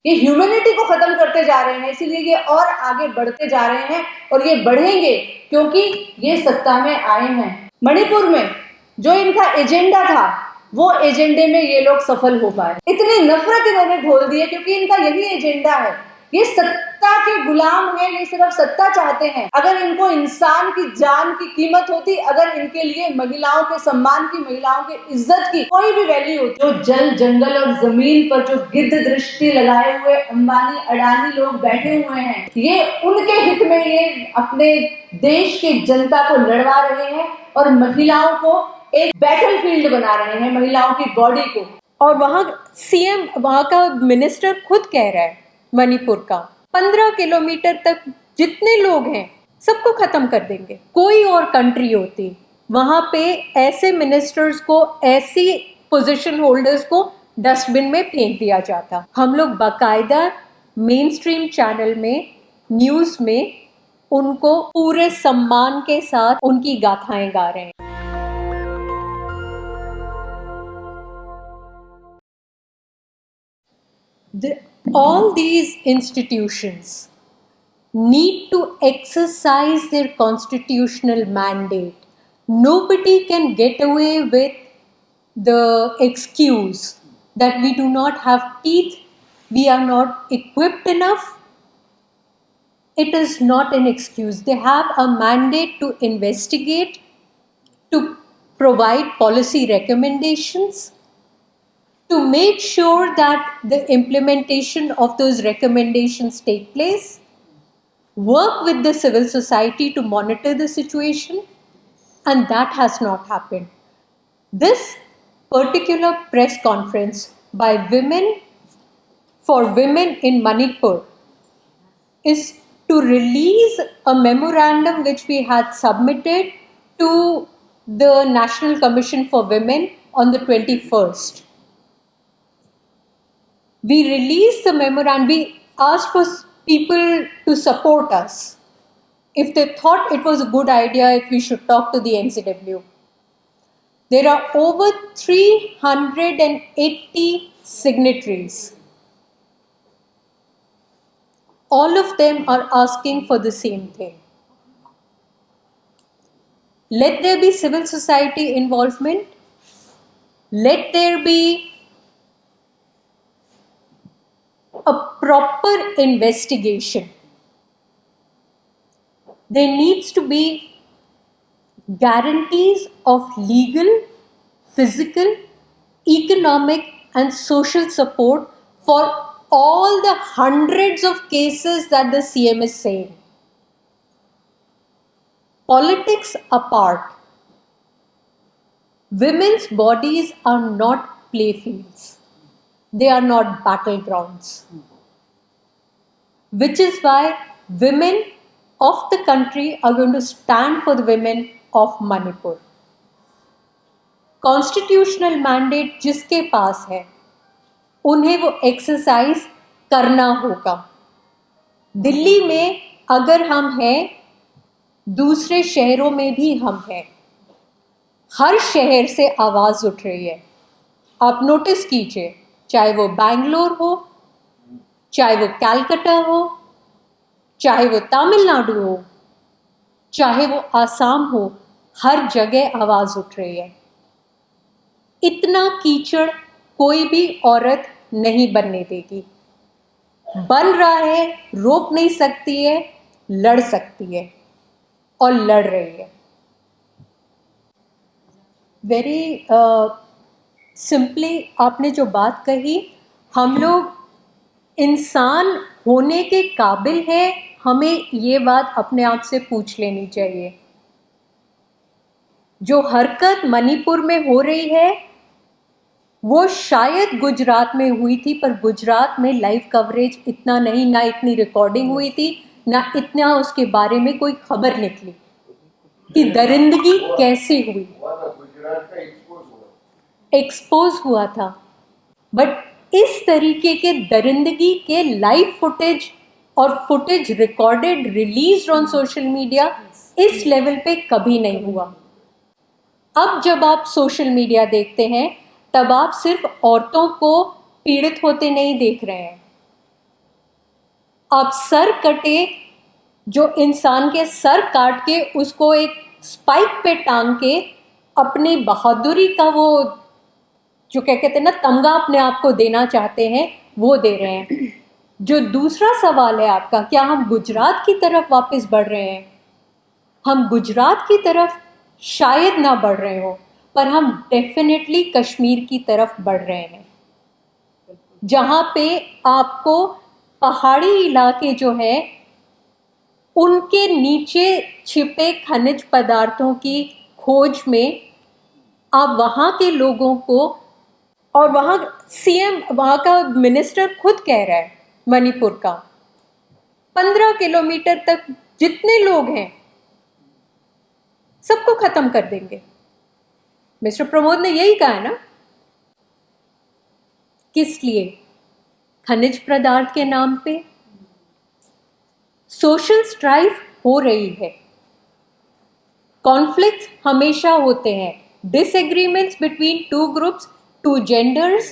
ये ह्यूमैनिटी को खत्म करते जा रहे हैं, इसीलिए ये और आगे बढ़ते जा रहे हैं और ये बढ़ेंगे क्योंकि ये सत्ता में आए हैं। मणिपुर में जो इनका एजेंडा था वो एजेंडे में ये लोग सफल हो पाए। इतनी नफरत इन्होंने घोल दी है क्योंकि इनका यही एजेंडा है। ये सत्ता के गुलाम है, ये सिर्फ सत्ता चाहते हैं। अगर इनको इंसान की जान की कीमत होती, अगर इनके लिए महिलाओं के सम्मान की, महिलाओं की इज्जत की कोई भी वैल्यू होती, जो जल जंगल और जमीन पर जो गिद्ध दृष्टि लगाए हुए अंबानी अडानी लोग बैठे हुए हैं, ये उनके हित में ये अपने देश की जनता को लड़वा रहे हैं और महिलाओं को एक बैटलफील्ड बना रहे हैं, महिलाओं की बॉडी को। और वहाँ सीएम, वहाँ का मिनिस्टर खुद कह रहा है मणिपुर का 15 किलोमीटर तक जितने लोग हैं सबको खत्म कर देंगे। कोई और कंट्री होती वहाँ पे ऐसे मिनिस्टर्स को, ऐसी पोजीशन होल्डर्स को डस्टबिन में फेंक दिया जाता। हम लोग बाकायदा मेन स्ट्रीम चैनल में, न्यूज़ में उनको पूरे सम्मान के साथ उनकी गाथाएं गा रहे हैं। All these institutions need to exercise their constitutional mandate. Nobody can get away with the excuse that we do not have teeth, we are not equipped enough. It is not an excuse. They have a mandate to investigate, to provide policy recommendations, to make sure that the implementation of those recommendations take place, work with the civil society to monitor the situation, and that has not happened. This particular press conference by women for women in Manipur is to release a memorandum which we had submitted to the National Commission for Women on the 21st. We released the memorandum, we asked for people to support us if they thought it was a good idea if we should talk to the NCW. There are over 380 signatories. All of them are asking for the same thing. Let there be civil society involvement. Let there be a proper investigation. There needs to be guarantees of legal, physical, economic and social support for all the hundreds of cases that the CM is saying. Politics apart, women's bodies are not playfields. They are not battlegrounds. Which is why women of the country are going to stand for the women of Manipur. Constitutional mandate जिसके पास है उन्हें वो exercise करना होगा। दिल्ली में अगर हम हैं, दूसरे शहरों में भी हम हैं। हर शहर से आवाज उठ रही है। आप नोटिस कीजिए, चाहे वो बैंगलोर हो, चाहे वो कलकत्ता हो, चाहे वो तमिलनाडु हो, चाहे वो आसाम हो, हर जगह आवाज उठ रही है। इतना कीचड़ कोई भी औरत नहीं बनने देगी। बन रहा है, रोक नहीं सकती है, लड़ सकती है और लड़ रही है। वेरी सिंपली आपने जो बात कही, हम लोग इंसान होने के काबिल है, हमें ये बात अपने आप से पूछ लेनी चाहिए। जो हरकत मणिपुर में हो रही है वो शायद गुजरात में हुई थी, पर गुजरात में लाइव कवरेज इतना नहीं, ना इतनी रिकॉर्डिंग हुई थी, ना इतना उसके बारे में कोई खबर निकली कि दरिंदगी कैसे हुई। एक्सपोज हुआ था, बट इस तरीके के दरिंदगी के लाइव फुटेज और footage recorded release on social media इस लेवल पे कभी नहीं हुआ। अब जब आप सोशल मीडिया देखते हैं तब आप सिर्फ औरतों को पीड़ित होते नहीं देख रहे हैं, अब सर कटे, जो इंसान के सर काट के उसको एक स्पाइक पे टांग के अपनी बहादुरी का वो जो क्या कहते हैं ना तमगा अपने आप को देना चाहते हैं, वो दे रहे हैं। जो दूसरा सवाल है आपका, क्या हम गुजरात की तरफ वापस बढ़ रहे हैं? हम गुजरात की तरफ शायद ना बढ़ रहे हो, पर हम डेफिनेटली कश्मीर की तरफ बढ़ रहे हैं, जहाँ पे आपको पहाड़ी इलाके जो है उनके नीचे छिपे खनिज पदार्थों की खोज में आप वहाँ के लोगों को, और वहाँ सीएम, वहाँ का मिनिस्टर खुद कह रहा है मणिपुर का 15 किलोमीटर तक जितने लोग हैं सबको खत्म कर देंगे। मिस्टर प्रमोद ने यही कहा है ना। किस लिए? खनिज पदार्थ के नाम पे सोशल स्ट्राइफ हो रही है, कॉन्फ्लिक्ट्स हमेशा होते हैं, disagreements between two groups, two genders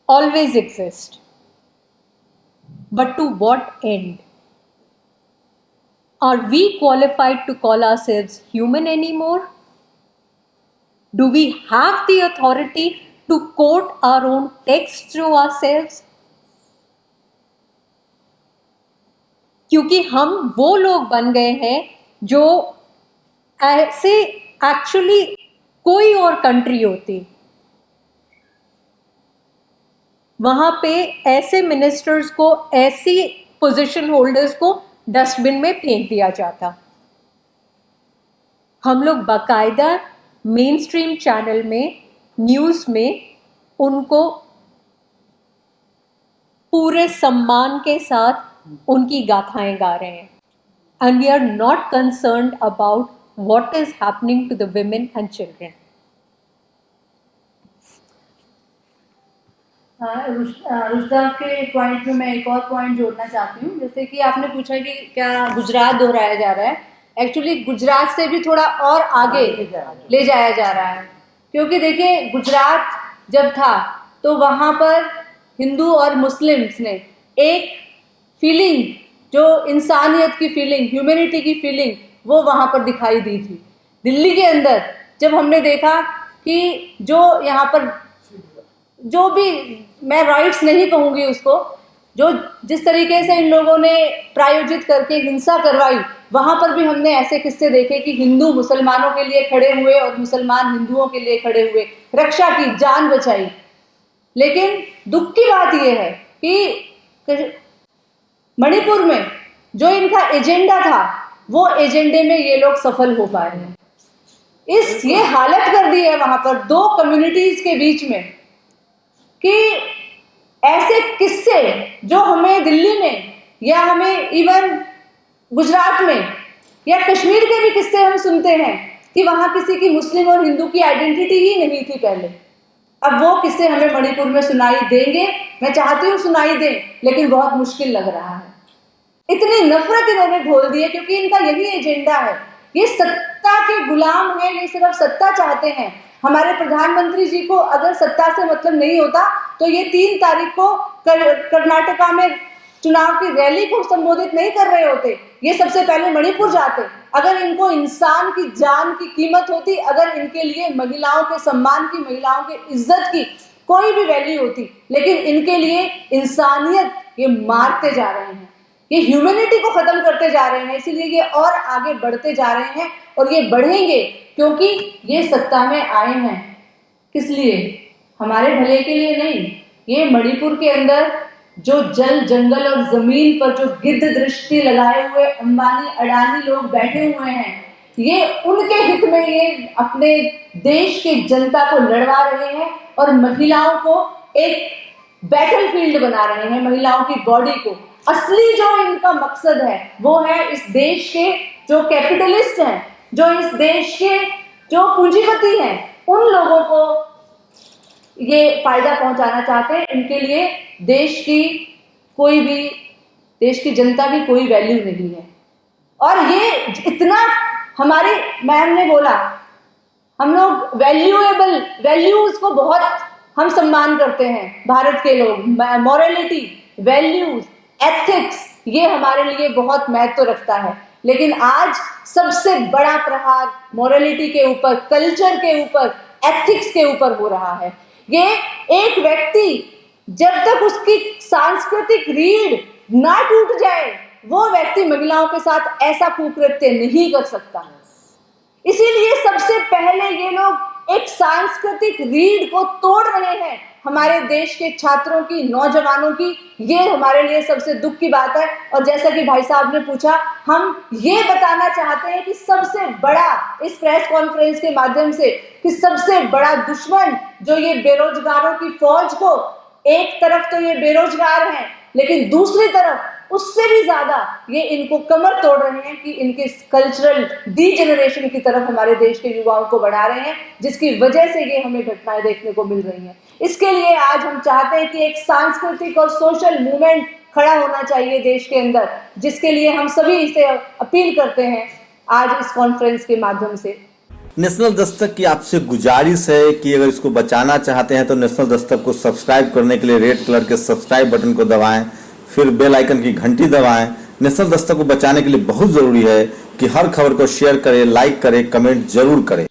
always exist, but to what end? Are we qualified to call ourselves human anymore? Do we have the authority to quote our own text through ourselves? क्योंकि हम वो लोग बन गए हैं जो ऐसे actually कोई और कंट्री होती वहाँ पे ऐसे मिनिस्टर्स को, ऐसी पोजीशन होल्डर्स को डस्टबिन में फेंक दिया जाता। हम लोग बाकायदा मेन स्ट्रीम चैनल में, न्यूज़ में उनको पूरे सम्मान के साथ उनकी गाथाएं गा रहे हैं, and we are not concerned about what is happening to the women and children. रुजदा के पॉइंट में मैं एक और पॉइंट जोड़ना चाहती हूँ। जैसे कि आपने पूछा कि क्या गुजरात दोहराया जा रहा है, एक्चुअली गुजरात से भी थोड़ा और आगे ले जाया जा रहा है। क्योंकि देखिए, गुजरात जब था तो वहाँ पर हिंदू और मुस्लिम्स ने एक फीलिंग, जो इंसानियत की फीलिंग, ह्यूमैनिटी की फीलिंग, वो वहाँ पर दिखाई दी थी। दिल्ली के अंदर जब हमने देखा कि जो यहाँ पर जो भी, मैं राइट्स नहीं कहूँगी उसको, जो जिस तरीके से इन लोगों ने प्रायोजित करके हिंसा करवाई, वहाँ पर भी हमने ऐसे किस्से देखे कि हिंदू मुसलमानों के लिए खड़े हुए और मुसलमान हिंदुओं के लिए खड़े हुए, रक्षा की, जान बचाई। लेकिन दुख की बात यह है कि मणिपुर में जो इनका एजेंडा था, वो एजेंडे में ये लोग सफल हो पाए हैं। ये हालत कर दी है वहाँ पर दो कम्युनिटीज के बीच में कि ऐसे किस्से जो हमें दिल्ली में या हमें इवन गुजरात में या कश्मीर के भी किस्से हम सुनते हैं कि वहाँ किसी की मुस्लिम और हिंदू की आइडेंटिटी ही नहीं थी पहले। अब वो किस्से हमें मणिपुर में सुनाई देंगे, मैं चाहती हूँ सुनाई दें, लेकिन बहुत मुश्किल लग रहा है। इतनी नफरत इन्होंने घोल दी है क्योंकि इनका यही एजेंडा है। ये सत्ता के गुलाम है, ये सिर्फ सत्ता चाहते हैं। हमारे प्रधानमंत्री जी को अगर सत्ता से मतलब नहीं होता तो ये 3 तारीख को कर्नाटका में चुनाव की रैली को संबोधित नहीं कर रहे होते, ये सबसे पहले मणिपुर जाते। अगर इनको इंसान की जान की कीमत होती, अगर इनके लिए महिलाओं के सम्मान की, महिलाओं के इज्जत की कोई भी वैल्यू होती, लेकिन इनके लिए इंसानियत ये मारते जा रहे हैं, ये ह्यूमैनिटी को खत्म करते जा रहे हैं। इसीलिए ये और आगे बढ़ते जा रहे हैं और ये बढ़ेंगे क्योंकि ये सत्ता में आए हैं। किस लिए? हमारे भले के लिए नहीं। ये मणिपुर के अंदर जो जल, जंगल और जमीन पर जो गिद्ध दृष्टि लगाए हुए अंबानी, अडानी लोग बैठे हुए हैं, ये उनके हित में ये अपने देश की जनता को लड़वा रहे हैं और महिलाओं को एक बैटलफील्ड बना रहे हैं, महिलाओं की बॉडी को। असली जो इनका मकसद है वो है इस देश के जो कैपिटलिस्ट हैं, जो इस देश के जो पूंजीपति हैं, उन लोगों को ये फायदा पहुंचाना चाहते हैं। इनके लिए देश की कोई भी, देश की जनता की कोई वैल्यू नहीं है। और ये इतना, हमारे मैम ने बोला, हम लोग वैल्यूज को बहुत हम सम्मान करते हैं, भारत के लोग, मॉरलिटी, वैल्यूज, एथिक्स, ये हमारे लिए बहुत महत्व रखता है। लेकिन आज सबसे बड़ा प्रहार मोरालिटी के ऊपर, कल्चर के ऊपर, एथिक्स के ऊपर हो रहा है। ये एक व्यक्ति जब तक उसकी सांस्कृतिक रीढ़ ना टूट जाए, वो व्यक्ति महिलाओं के साथ ऐसा कुकृत्य नहीं कर सकता। इसीलिए सबसे पहले ये लोग एक सांस्कृतिक रीढ़ को तोड़ रहे हैं हमारे देश के छात्रों की, नौजवानों की। ये हमारे लिए सबसे दुख की बात है। और जैसा कि भाई साहब ने पूछा, हम ये बताना चाहते हैं कि सबसे बड़ा इस प्रेस कॉन्फ्रेंस के माध्यम से कि सबसे बड़ा दुश्मन जो ये बेरोजगारों की फौज को, एक तरफ तो ये बेरोजगार हैं, लेकिन दूसरी तरफ उससे भी ज्यादा ये इनको कमर तोड़ रहे हैं कि इनके कल्चरल डीजेनरेशन की तरफ हमारे देश के युवाओं को बढ़ा रहे हैं, जिसकी वजह से ये हमें घटनाएं देखने को मिल रही हैं। इसके लिए आज हम चाहते हैं कि एक सांस्कृतिक और सोशल मूवमेंट खड़ा होना चाहिए देश के अंदर, जिसके लिए हम सभी से अपील करते हैं आज इस कॉन्फ्रेंस के माध्यम से। नेशनल दस्तक की आपसे गुजारिश है कि अगर इसको बचाना चाहते हैं तो नेशनल दस्तक को सब्सक्राइब करने के लिए रेड कलर के सब्सक्राइब बटन को दबाएं, फिर बेल आइकन की घंटी दबाएं। नेशनल दस्तक को बचाने के लिए बहुत जरूरी है कि हर खबर को शेयर करें, लाइक करें, कमेंट जरूर करें।